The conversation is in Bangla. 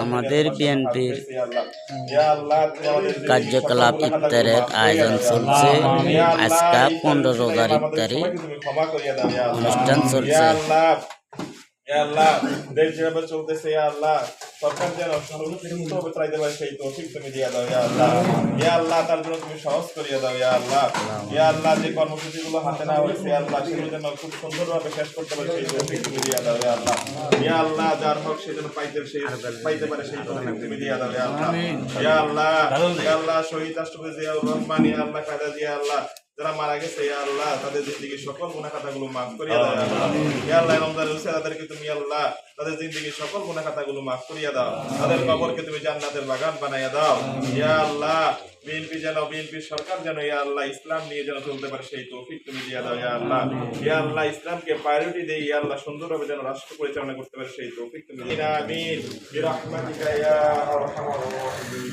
আমাদের বিএনপির কার্যকলাপ ইফতারের আয়োজন চলছে। আজকে 15 রোজার ইফতারি অনুষ্ঠান চলছে। আল্লাহ দেশ যেভাবে চলতেছে আল্লাহ সরকার যেন সুন্দরভাবে চালাইতে পারে সেই তৌফিক তুমি দিয়ে দাও আল্লাহ তার জন্য তুমি সহজ করিয়ে দাও আল্লাহ যে কর্মসূচিগুলো হাতে নেওয়া হয়েছে আল্লাহ সেগুলো যেন খুব সুন্দরভাবে শেষ করতে পারে সেই তৌফিক তুমি দিয়ে দাও আল্লাহ যার হক সে যেন পাইতে পারে সেই তৌফিক তুমি দিয়ে দাও আল্লাহ শহীদ রাষ্ট্রপতি জিয়াউর রহমান আল্লাহ খালেদা জিয়া আল্লাহ যারা মারা গেছে আল্লাহ তাদের জিন্দেগির সকল গুনাহ খাতাগুলো মাফ করিয়া দাও আল্লাহ রমজানের উসিলা তাদেরকে তুমি আল্লাহ তাদের জিন্দেগির সকল গুনাহ খাতাগুলো মাফ করিয়া দাও তাদের কবরকে তুমি জান্নাতের বাগান বানাইয়া দাও আল্লাহ বিএনপি সরকার যেন আল্লাহ ইসলাম নিয়ে যেন চলতে পারে সেই তৌফিক তুমি দিয়ে দাও আল্লাহ ইসলামকে প্রায়োরিটি দেই আল্লাহ সুন্দরভাবে যেন রাষ্ট্র পরিচালনা করতে পারে সেই তৌফিক তুমি দিয়ে দাও আমিন বিরহমাতিকা ইয়া আরহামার রাহিম